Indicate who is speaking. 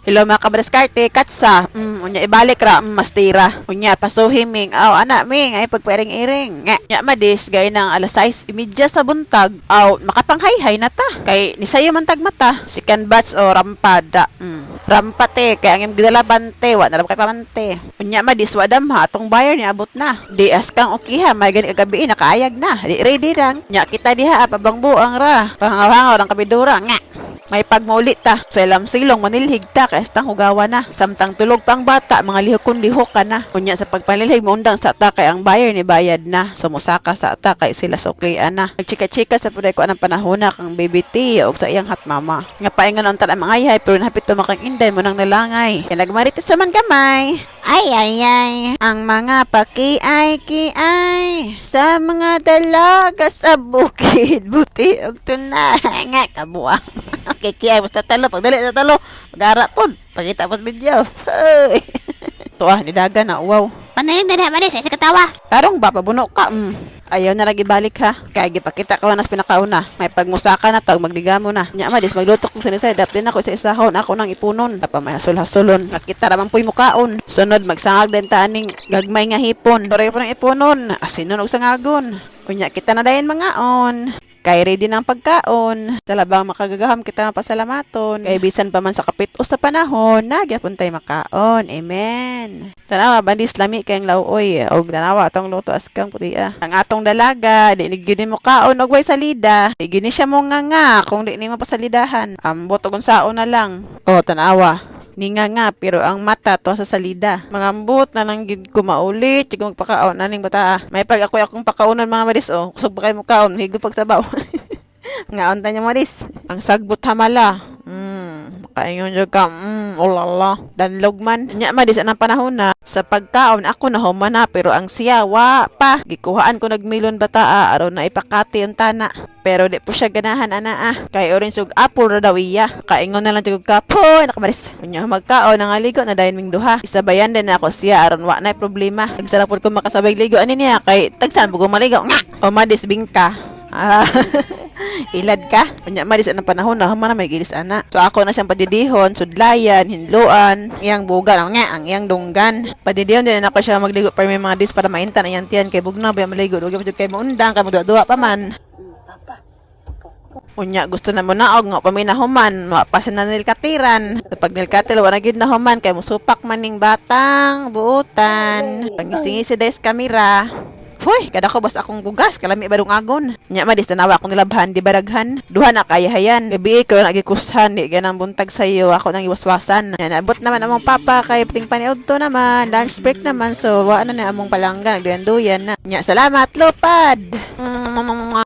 Speaker 1: Hello mga kabadiskarte, katsa. Unya ibalik ra, mastira. Unya pasuhiming. Aw, anak ming ay pagpairing-iring. Nga, nya madis gay ng alas 6:30 sa buntag. Aw, makapanghay-hay na ta. Kay ni sayo man tagmata. Second batch o rampada. Rampate kay ang gidala bante, wa na kay pamante. Unya madis wadam ha atong buyer ni abot na. Di askang okiha, may gani kagabi nakaayag na. Di ready lang. Nya kita diha pabang buang ra. Pangawangaw ang kabidura nga. May pagmaulit ta. Sa ilang silong manilhig ta kay estang hugawa na. Samtang tulog pang bata, mga lihok lihok ka na. Kunya sa pagpanilhig mo undang sa ta kay ang buyer ni bayad na. Sumusaka sa ta kay sila suklian na. Nagchika-chika sa puday ko anang panahon na kang baby T o sa iyang hot mama. Nga paingon ang talang mga ayay pero napit tumakang inday mo nang nalangay. Kaya nagmarites naman kamay. Ay. Ang mga pakiay-kiay sa mga dalaga sa bukid. Buti og tunay. Nga kabuang. Kaya basta talo. Pag dali na talo, mag-ara po. Pagkita po sa video. Tuwa, nidaga na. Wow.
Speaker 2: Panayin na na, Maris. Ay, sa katawa.
Speaker 1: Karong ba, pabuno ka. Ayaw na lagi balik ha. Kaya gipakita ka nas pinakauna. May pagmusaka na tag magligamo na. Nya madis maglutok ko sinisay. Daptin ako sa isahon. Ako nang ipunon. Tapa may hasul-hasulon. Nakita naman po'y mukaon. Sunod magsangag din taaning gagmay nga hipon. Tuloy po ng ipunon. Asinon og sangagon. Unya kita na dayon mga on. Kay ready ng pagkaon. Talabang makagagaham kita pasalamaton. Kay bisan pa man sa kapit o sa panahon, nagyapon tay makaon. Amen. Tanawa, bandis lami kayong lauoy. O tanawa, atong luto askang puti Ang atong dalaga, di gini mo kaon og way salida. Di gini siya mo nga kung di ni mo pasalidahan. Ambot og unsaon na lang. O tanawa. Nga pero ang mata to sa salida. Mangambot na lang gid ko maulit kung magpakaon aning bata. May pag akong pakaonan mga madis kusog pa kay mo kaon higo pagsabaw. Ngaon ta nya madis. Ang sagbot hamala. Kaingon jud ka. Ulala. Danlog man. Nya madis anang panahon na sa pagkaon ako na humana pero ang siya wa pa. Gikuhaan ko nagmilon bata aron na ipakati ang tana. Pero di po siya ganahan ana Kay orange ug apple ra daw iya. Kaingon na lang jud ka. Poy nakamaris. Unya magkaon ang aligo na dayon ming duha. Isabayan din ako siya aron wa na problema. Nagsarap ko makasabay ligo ani niya kay tagsan bugo maligo. O madis bingka. Ilad ka. Unya madis anang panahon na humana may gilis ana. So ako na siyang padidihon, sudlayan, hinluan, iyang bugan, ang iyang dunggan. Padidihon din ako siya magligo para may mga dis para maintan ang iyang tiyan kay bugnaw ba maligo. Dugi pa jud kay maundang kay magduwa pa man. Unya gusto na mo naog nga paminahuman, mapasin na nilkatiran. Pag nilkatil wala gid na human kay musupak maning batang buutan. Pangisingisi des kamera. Hoy, kada ko bas akong gugas, kalami badong agon. Nya madis tanawa akong nilabhan di baraghan. Duha na kayahayan. Gabi ko na gikushan, di ganang buntag sayo, ako nang iwaswasan. Nya nabot naman among papa kay puting paniod to naman, lunch break naman so wa na among palangga nagduyan-duyan na. Nya salamat lupad.